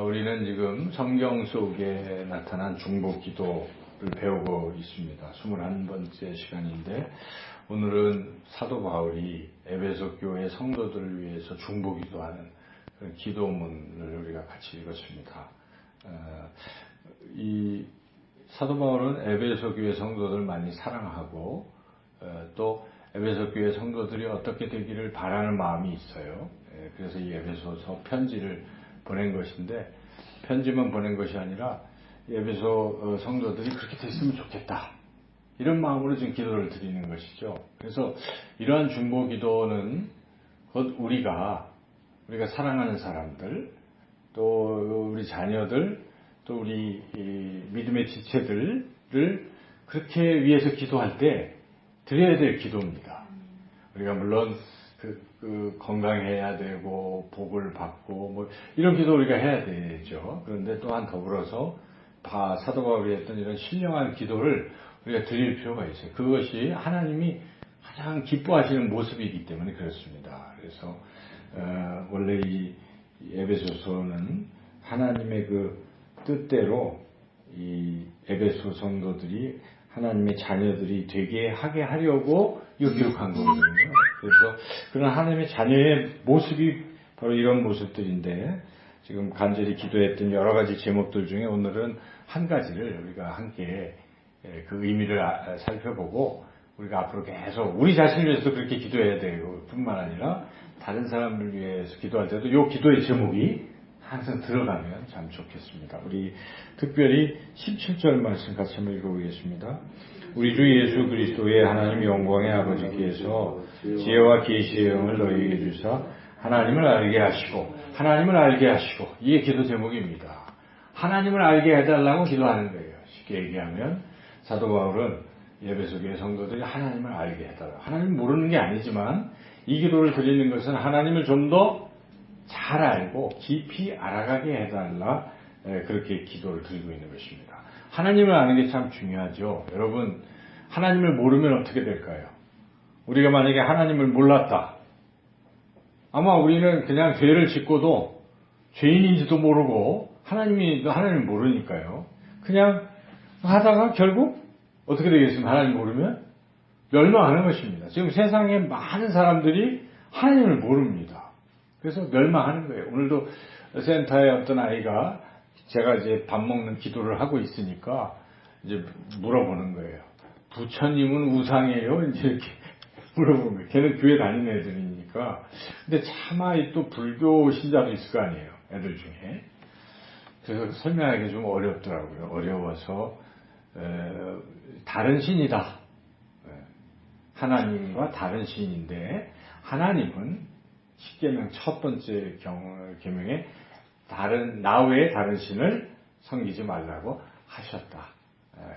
우리는 지금 성경 속에 나타난 중보 기도를 배우고 있습니다. 21번째 시간인데 오늘은 사도 바울이 에베소 교회 성도들을 위해서 중보 기도하는 그런 기도문을 우리가 같이 읽었습니다. 이 사도 바울은 에베소 교회 성도들을 많이 사랑하고 또 에베소 교회 성도들이 어떻게 되기를 바라는 마음이 있어요. 그래서 이 에베소서 편지를 보낸 것인데, 편지만 보낸 것이 아니라 에베소 성도들이 그렇게 됐으면 좋겠다, 이런 마음으로 지금 기도를 드리는 것이죠. 그래서 이러한 중보 기도는 곧 우리가 사랑하는 사람들, 또 우리 자녀들, 또 우리 믿음의 지체들을 그렇게 위해서 기도할 때 드려야 될 기도입니다. 우리가 물론 건강해야 되고 복을 받고 뭐 이런 기도 우리가 해야 되죠. 그런데 또한 더불어서 사도 바울이 했던 이런 신령한 기도를 우리가 드릴 필요가 있어요. 그것이 하나님이 가장 기뻐하시는 모습이기 때문에 그렇습니다. 그래서 원래 이 에베소서는 하나님의 그 뜻대로 이 에베소 성도들이 하나님의 자녀들이 되게 하게 하려고 이거 기록한 거거든요. 그래서 그런 하나님의 자녀의 모습이 바로 이런 모습들인데, 지금 간절히 기도했던 여러 가지 제목들 중에 오늘은 한 가지를 우리가 함께 그 의미를 살펴보고, 우리가 앞으로 계속 우리 자신을 위해서 그렇게 기도해야 되고 뿐만 아니라 다른 사람을 위해서 기도할 때도 이 기도의 제목이 항상 들어가면 참 좋겠습니다. 우리 특별히 17절 말씀 같이 한번 읽어보겠습니다. 우리 주 예수 그리스도의 하나님 영광의 아버지께서 지혜와 계시의 영을 너희에게 주사 하나님을 알게 하시고 이게 기도 제목입니다. 하나님을 알게 해달라고 기도하는 거예요. 쉽게 얘기하면 사도 바울은 에베소 교회 성도들이 하나님을 알게 해달라, 하나님 모르는 게 아니지만 이 기도를 드리는 것은 하나님을 좀 더 잘 알고 깊이 알아가게 해달라, 그렇게 기도를 드리고 있는 것입니다. 하나님을 아는 게 참 중요하죠. 여러분, 하나님을 모르면 어떻게 될까요? 우리가 만약에 하나님을 몰랐다, 아마 우리는 그냥 죄를 짓고도 죄인인지도 모르고 하나님을 모르니까요, 그냥 하다가 결국 어떻게 되겠습니까? 하나님 모르면 멸망하는 것입니다. 지금 세상에 많은 사람들이 하나님을 모릅니다. 그래서 멸망하는 거예요. 오늘도 센터에 어떤 아이가 제가 이제 밥 먹는 기도를 하고 있으니까 이제 물어보는 거예요. 부처님은 우상이에요? 이제 이렇게 물어보는 거예요. 걔는 교회 다니는 애들이니까. 근데 차마 또 불교 신자도 있을 거 아니에요, 애들 중에. 그래서 설명하기 좀 어렵더라고요. 어려워서 다른 신이다. 하나님과 다른 신인데, 하나님은 십계명 첫 번째 계명에 나 외에 다른 신을 섬기지 말라고 하셨다.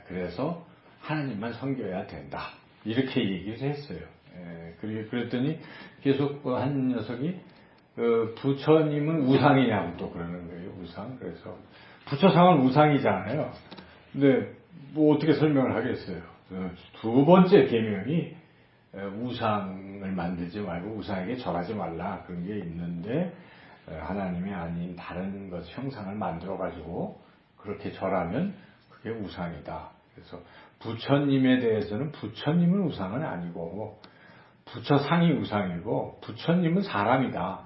그래서 하나님만 섬겨야 된다, 이렇게 얘기를 했어요. 그랬더니 계속 한 녀석이 부처님은 우상이냐고 또 그러는 거예요. 우상. 그래서 부처상은 우상이잖아요. 근데 뭐 어떻게 설명을 하겠어요. 두 번째 계명이 우상을 만들지 말고 우상에게 절하지 말라, 그런 게 있는데, 하나님이 아닌 다른 것 형상을 만들어 가지고 그렇게 절하면 그게 우상이다. 그래서 부처님에 대해서는 부처님은 우상은 아니고 부처상이 우상이고 부처님은 사람이다,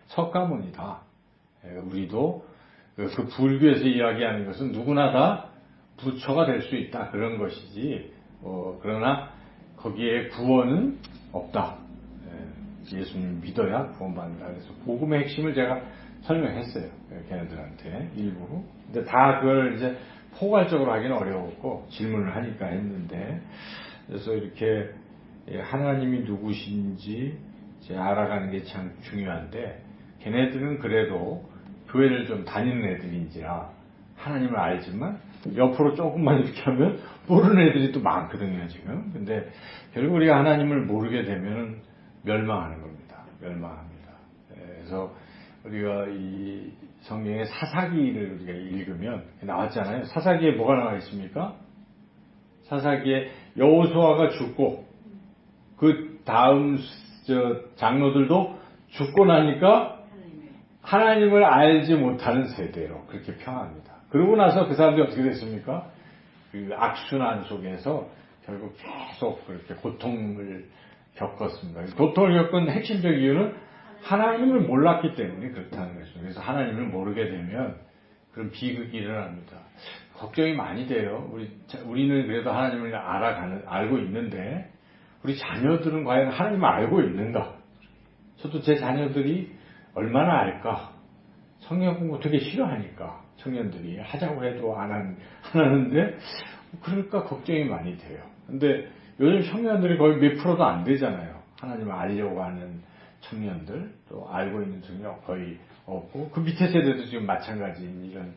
석가모니다. 우리도 그 불교에서 이야기하는 것은 누구나 다 부처가 될 수 있다, 그런 것이지, 그러나 거기에 구원은 없다. 예수님 믿어야 구원받는다. 그래서 복음의 핵심을 제가 설명했어요, 걔네들한테 일부. 근데 다 그걸 이제 포괄적으로 하기는 어려웠고 질문을 하니까 했는데, 그래서 이렇게 하나님이 누구신지 이제 알아가는 게 참 중요한데, 걔네들은 그래도 교회를 좀 다니는 애들인지라 하나님을 알지만 옆으로 조금만 이렇게 하면 모르는 애들이 또 많거든요, 지금. 근데 결국 우리가 하나님을 모르게 되면 멸망하는 겁니다. 멸망합니다. 그래서 우리가 이 성경의 사사기를 우리가 읽으면 나왔잖아요. 사사기에 뭐가 나와 있습니까? 사사기에 여호수아가 죽고 그 다음 장로들도 죽고 나니까 하나님을 알지 못하는 세대로 그렇게 평합니다. 그러고 나서 그 사람들이 어떻게 됐습니까? 그 악순환 속에서 결국 계속 그렇게 고통을 겪었습니다. 고통을 겪은 핵심적 이유는 하나님을 몰랐기 때문에 그렇다는 것입니다. 그래서 하나님을 모르게 되면 그런 비극이 일어납니다. 걱정이 많이 돼요. 우리는 그래도 하나님을 알고 있는데 우리 자녀들은 과연 하나님을 알고 있는가? 저도 제 자녀들이 얼마나 알까? 성경 공부 되게 싫어하니까 청년들이 하자고 해도 안 하는데 그러니까 걱정이 많이 돼요. 근데 요즘 청년들이 거의 몇 프로도 안 되잖아요. 하나님을 알려고 하는 청년들, 또 알고 있는 청년 거의 없고 그 밑에 세대도 지금 마찬가지인 이런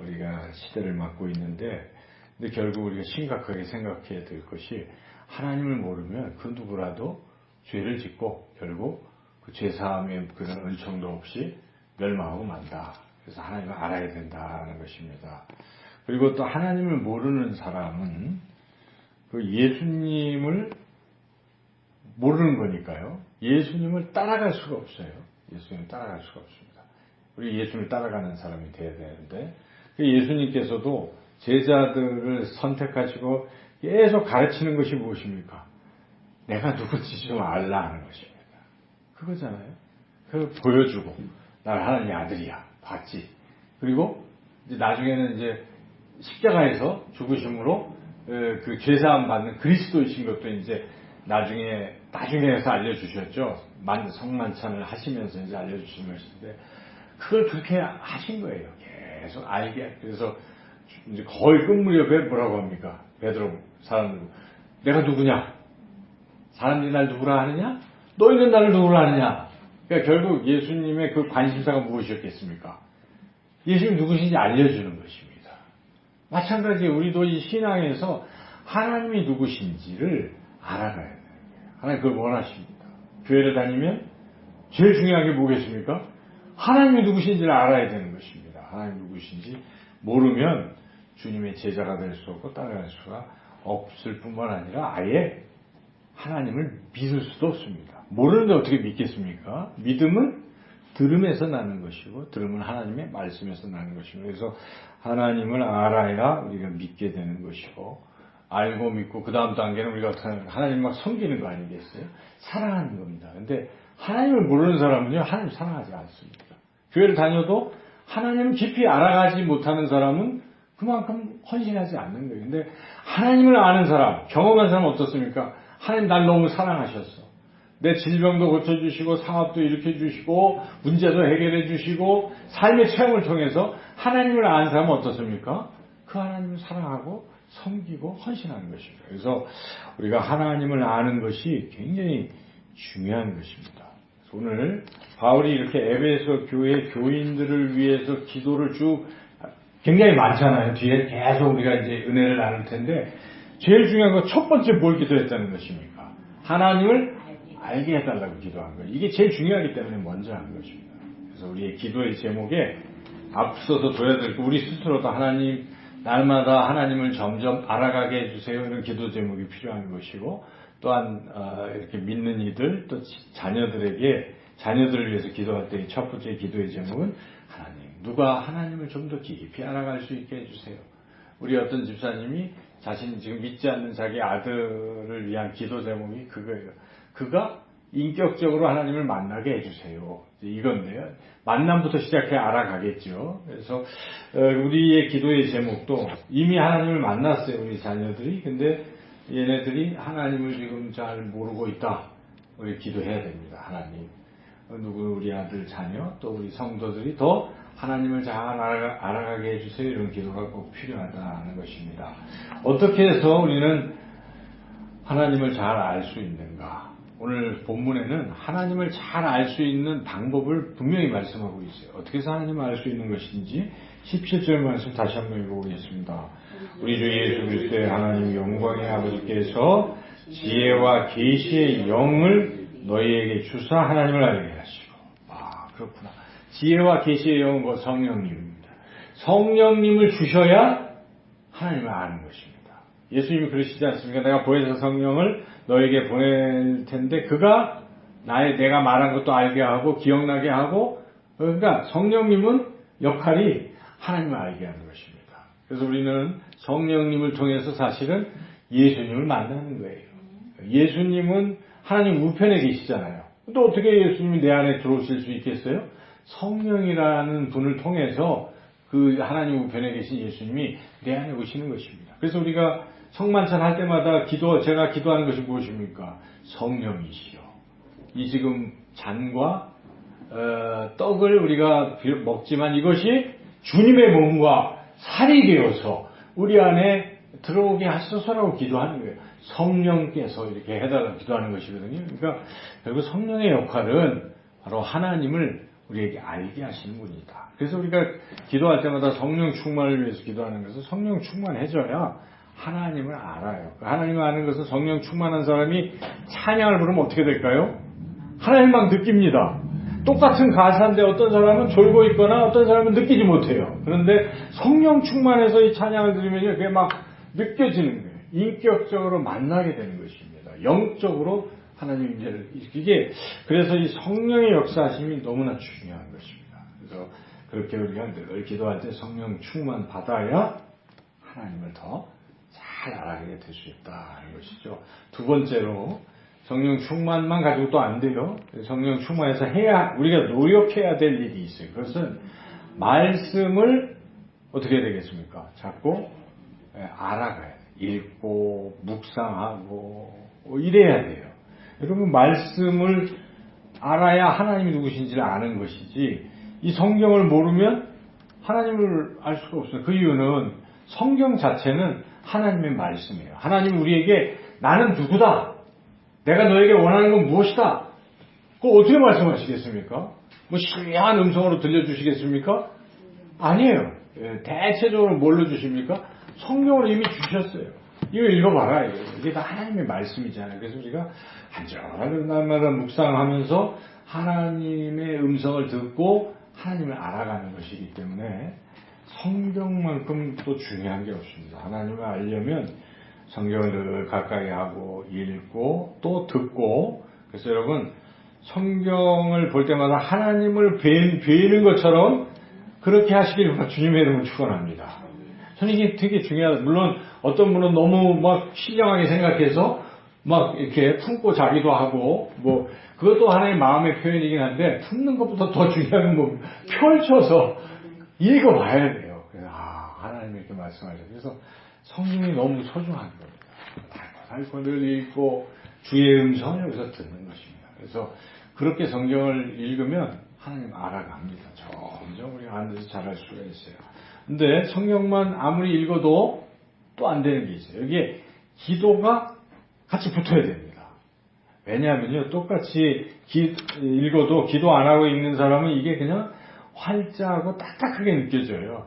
우리가 시대를 맞고 있는데, 근데 결국 우리가 심각하게 생각해야 될 것이 하나님을 모르면 그 누구라도 죄를 짓고 결국 그 죄사함의 그런 은총도 없이 멸망하고 만다. 그래서 하나님을 알아야 된다는 것입니다. 그리고 또 하나님을 모르는 사람은 그 예수님을 모르는 거니까요. 예수님을 따라갈 수가 없어요. 예수님을 따라갈 수가 없습니다. 우리 예수님을 따라가는 사람이 돼야 되는데, 예수님께서도 제자들을 선택하시고 계속 가르치는 것이 무엇입니까? 내가 누군지 좀 알라 하는 것입니다. 그거잖아요. 그걸 보여주고, 난 하나님의 아들이야. 봤지. 그리고 이제 나중에는 이제 십자가에서 죽으심으로 그 죄사함 받는 그리스도이신 것도 이제 나중에서 알려주셨죠. 성만찬을 하시면서 이제 알려주신 것인데, 그걸 그렇게 하신 거예요. 계속 알게. 그래서 이제 거의 끝무렵에 뭐라고 합니까? 베드로 사람들, 내가 누구냐? 사람들이 날 누구라 하느냐? 너희는 나를 누구라 하느냐? 그러니까 결국 예수님의 그 관심사가 무엇이었겠습니까? 예수님 누구신지 알려주는 것입니다. 마찬가지 우리도 이 신앙에서 하나님이 누구신지를 알아가야 돼요. 하나님 그걸 원하십니다. 교회를 다니면 제일 중요한 게 뭐겠습니까? 하나님이 누구신지를 알아야 되는 것입니다. 하나님 누구신지 모르면 주님의 제자가 될 수 없고 따라갈 수가 없을 뿐만 아니라 아예 하나님을 믿을 수도 없습니다. 모르는데 어떻게 믿겠습니까? 믿음은 들음에서 나는 것이고 들음은 하나님의 말씀에서 나는 것입니다. 그래서 하나님을 알아야 우리가 믿게 되는 것이고, 알고 믿고 그 다음 단계는 우리가 하나님 막 섬기는 거 아니겠어요? 사랑하는 겁니다. 근데 하나님을 모르는 사람은요, 하나님 사랑하지 않습니다. 교회를 다녀도 하나님을 깊이 알아가지 못하는 사람은 그만큼 헌신하지 않는 거예요. 근데 하나님을 아는 사람, 경험한 사람은 어떻습니까? 하나님 날 너무 사랑하셨어. 내 질병도 고쳐주시고 상업도 일으켜주시고 문제도 해결해주시고 삶의 체험을 통해서 하나님을 아는 사람은 어떻습니까? 그 하나님을 사랑하고 섬기고 헌신하는 것입니다. 그래서 우리가 하나님을 아는 것이 굉장히 중요한 것입니다. 오늘 바울이 이렇게 에베소 교회 교인들을 위해서 기도를 쭉 굉장히 많잖아요. 뒤에 계속 우리가 이제 은혜를 나눌 텐데, 제일 중요한 건 첫 번째 뭘 기도했다는 것입니까? 하나님을 알게 해달라고 기도한 거예요. 이게 제일 중요하기 때문에 먼저 한 것입니다. 그래서 우리의 기도의 제목에 앞서서 둬야 될 거, 우리 스스로도 하나님, 날마다 하나님을 점점 알아가게 해주세요. 이런 기도 제목이 필요한 것이고, 또한 이렇게 믿는 이들, 또 자녀들을 위해서 기도할 때 첫 번째 기도의 제목은 하나님, 누가 하나님을 좀 더 깊이 알아갈 수 있게 해주세요. 우리 어떤 집사님이 자신이 지금 믿지 않는 자기 아들을 위한 기도 제목이 그거예요. 그가 인격적으로 하나님을 만나게 해주세요. 이건데요. 만남부터 시작해 알아가겠죠. 그래서 우리의 기도의 제목도 이미 하나님을 만났어요. 우리 자녀들이. 근데 얘네들이 하나님을 지금 잘 모르고 있다. 우리 기도해야 됩니다. 하나님. 우리 아들 자녀 또 우리 성도들이 더 하나님을 잘 알아가게 해주세요. 이런 기도가 꼭 필요하다는 것입니다. 어떻게 해서 우리는 하나님을 잘 알 수 있는가? 오늘 본문에는 하나님을 잘 알 수 있는 방법을 분명히 말씀하고 있어요. 어떻게 해서 하나님을 알 수 있는 것인지 17절 말씀 다시 한번 읽어보겠습니다. 우리 주 예수 그리스도의 하나님 영광의 아버지께서 지혜와 계시의 영을 너희에게 주사 하나님을 알게 하시고. 그렇구나. 지혜와 계시의 영은 뭐 성령님입니다. 성령님을 주셔야 하나님을 아는 것입니다. 예수님이 그러시지 않습니까? 내가 보혜사 성령을 너에게 보낼 텐데 그가 내가 말한 것도 알게 하고 기억나게 하고 그러니까 성령님은 역할이 하나님을 알게 하는 것입니다. 그래서 우리는 성령님을 통해서 사실은 예수님을 만나는 거예요. 예수님은 하나님 우편에 계시잖아요. 또 어떻게 예수님이 내 안에 들어오실 수 있겠어요? 성령이라는 분을 통해서 그 하나님 우편에 계신 예수님이 내 안에 오시는 것입니다. 그래서 우리가 성만찬 할 때마다 제가 기도하는 것이 무엇입니까? 성령이시여. 이 지금 잔과 떡을 우리가 먹지만 이것이 주님의 몸과 살이 되어서 우리 안에 들어오게 하소서라고 기도하는 거예요. 성령께서 이렇게 해달라고 기도하는 것이거든요. 그러니까 결국 성령의 역할은 바로 하나님을 우리에게 알게 하시는 분이다. 그래서 우리가 기도할 때마다 성령 충만을 위해서 기도하는 것은 성령 충만해져야 하나님을 알아요. 하나님을 아는 것은 성령 충만한 사람이 찬양을 부르면 어떻게 될까요? 하나님만 느낍니다. 똑같은 가사인데 어떤 사람은 졸고 있거나 어떤 사람은 느끼지 못해요. 그런데 성령 충만해서 이 찬양을 들으면 그게 막 느껴지는 거예요. 인격적으로 만나게 되는 것입니다. 영적으로 하나님 이게 그래서 이 성령의 역사하심이 너무나 중요한 것입니다. 그래서 그렇게 우리가 늘 기도할 때 성령 충만 받아야 하나님을 더 잘 알아가게 될 수 있다는 것이죠. 두 번째로 성령 충만만 가지고 또 안 돼요. 성령 충만해서 우리가 노력해야 될 일이 있어요. 그것은 말씀을 어떻게 해야 되겠습니까? 자꾸 알아가야 돼요. 읽고 묵상하고 이래야 돼요. 여러분 말씀을 알아야 하나님이 누구신지를 아는 것이지 이 성경을 모르면 하나님을 알 수가 없어요. 그 이유는 성경 자체는 하나님의 말씀이에요. 하나님 우리에게 나는 누구다. 내가 너에게 원하는 건 무엇이다. 그거 어떻게 말씀하시겠습니까? 뭐 신비한 음성으로 들려주시겠습니까? 아니에요. 대체적으로 뭘로 주십니까? 성경을 이미 주셨어요. 이거 읽어봐라. 이게 다 하나님의 말씀이잖아요. 그래서 우리가 한절한 날마다 묵상하면서 하나님의 음성을 듣고 하나님을 알아가는 것이기 때문에 성경만큼 또 중요한 게 없습니다. 하나님을 알려면 성경을 늘 가까이 하고 읽고 또 듣고 그래서 여러분 성경을 볼 때마다 하나님을 뵈는 것처럼 그렇게 하시길 주님의 이름으로 축원합니다. 저는 이게 되게 중요하다. 물론 어떤 분은 너무 막 신령하게 생각해서 막 이렇게 품고 자기도 하고 뭐 그것도 하나의 마음의 표현이긴 한데 품는 것보다 더 중요한 건 펼쳐서 읽어봐야 돼요. 그래서 하나님이 이렇게 말씀하셔요. 그래서 성경이 너무 소중한 겁니다. 달고 늘 읽고 주의 음성을 여기서 듣는 것입니다. 그래서 그렇게 성경을 읽으면 하나님 알아갑니다. 점점 우리가 안에서 잘할 수가 있어요. 근데 성경만 아무리 읽어도 또 안 되는 게 있어요. 여기에 기도가 같이 붙어야 됩니다. 왜냐하면요, 똑같이 읽어도 기도 안 하고 읽는 사람은 이게 그냥 활자하고 딱딱하게 느껴져요.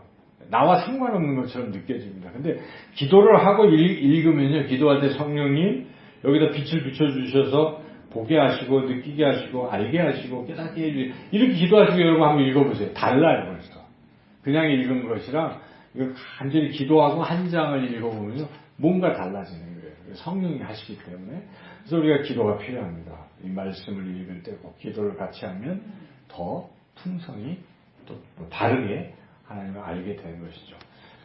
나와 상관없는 것처럼 느껴집니다. 근데 기도를 하고 읽으면요, 기도할 때 성령님 여기다 빛을 비춰주셔서 보게 하시고 느끼게 하시고 알게 하시고 깨닫게 해주시고 이렇게 기도하시고 여러분 한번 읽어보세요. 달라요 벌써. 그냥 읽은 것이랑 이걸 간절히 기도하고 한 장을 읽어보면요 뭔가 달라지는 거예요. 성령이 하시기 때문에. 그래서 우리가 기도가 필요합니다. 이 말씀을 읽을 때 꼭 기도를 같이 하면 더 풍성히 또 다르게 하나님을 알게 되는 것이죠.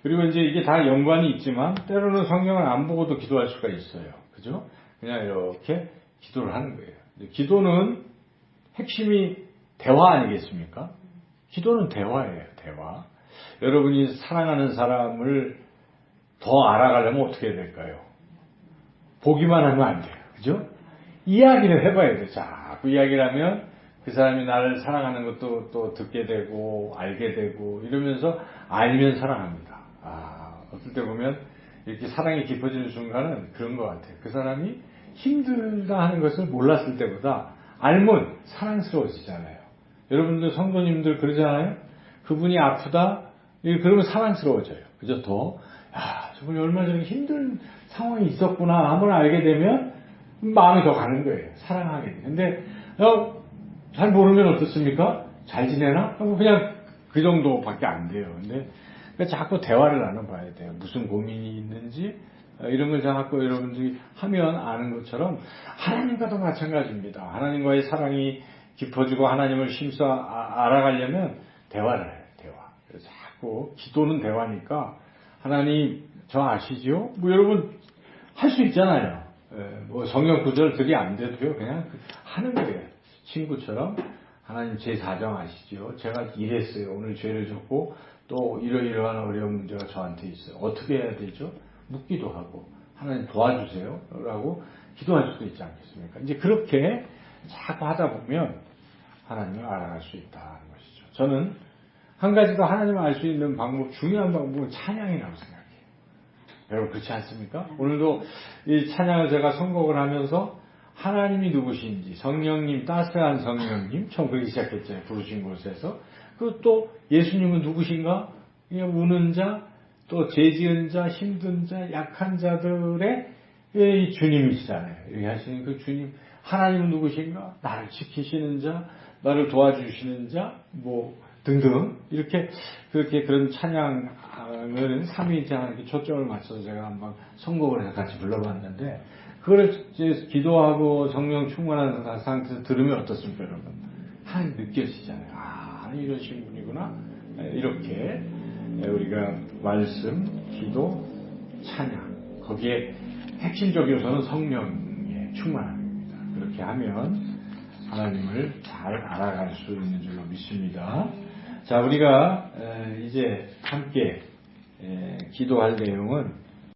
그리고 이제 이게 다 연관이 있지만 때로는 성경을 안 보고도 기도할 수가 있어요. 그죠? 그냥 이렇게 기도를 하는 거예요. 기도는 핵심이 대화 아니겠습니까? 기도는 대화예요. 대화. 여러분이 사랑하는 사람을 더 알아가려면 어떻게 해야 될까요? 보기만 하면 안 돼요. 그죠? 이야기를 해봐야 돼요. 자꾸 이야기를 하면 그 사람이 나를 사랑하는 것도 또 듣게 되고 알게 되고 이러면서 알면 사랑합니다. 어떨 때 보면 이렇게 사랑이 깊어지는 순간은 그런 것 같아요. 그 사람이 힘들다 하는 것을 몰랐을 때보다 알면 사랑스러워지잖아요. 여러분들 성도님들 그러잖아요. 그분이 아프다 그러면 사랑스러워져요. 그죠? 더 저분이 얼마나 저렇게 힘든 상황이 있었구나 한번 알게 되면 마음이 더 가는 거예요. 사랑하게 돼요. 근데 잘 모르면 어떻습니까? 잘 지내나? 그냥 그 정도밖에 안 돼요. 근데 자꾸 대화를 나눠봐야 돼요. 무슨 고민이 있는지 이런 걸 자꾸 여러분들이 하면 아는 것처럼 하나님과도 마찬가지입니다. 하나님과의 사랑이 깊어지고 하나님을 심써 알아가려면 대화를 해요. 대화. 그래서 자꾸 기도는 대화니까 하나님 저 아시죠? 뭐 여러분 할 수 있잖아요. 뭐 성경 구절들이 안 돼도요. 그냥 하는 거예요. 친구처럼 하나님 제 사정 아시죠? 제가 이랬어요. 오늘 죄를 졌고 또 이러이러한 어려운 문제가 저한테 있어요. 어떻게 해야 되죠? 묻기도 하고 하나님 도와주세요 라고 기도할 수도 있지 않겠습니까? 이제 그렇게 자꾸 하다 보면 하나님을 알아갈 수 있다는 것이죠. 저는 한 가지 더 하나님을 알 수 있는 방법, 중요한 방법은 찬양이라고 생각해요. 여러분 그렇지 않습니까? 오늘도 이 찬양을 제가 선곡을 하면서 하나님이 누구신지, 성령님, 따스한 성령님, 처음 그렇게 시작했잖아요. 부르신 곳에서. 그리고 또 예수님은 누구신가? 그냥 우는 자, 또 죄지은 자, 힘든 자, 약한 자들의 이 주님이시잖아요. 이렇게 하시는 그 주님, 하나님은 누구신가? 나를 지키시는 자, 나를 도와주시는 자, 뭐 등등 이렇게 그렇게 그런 찬양을 삼위일체하는 이렇게 초점을 맞춰서 제가 한번 선곡을 해서 같이 불러봤는데 그걸 이제 기도하고 성령 충만한 상태에서 들으면 어떻습니까, 여러분? 하나님 느껴지잖아요. 아, 이러신 분이구나. 이렇게 우리가 말씀, 기도, 찬양 거기에 핵심적 요소는 성령의 충만함입니다. 그렇게 하면 하나님을 잘 알아갈 수 있는 줄로 믿습니다. 자, 우리가 이제 함께 기도할 내용은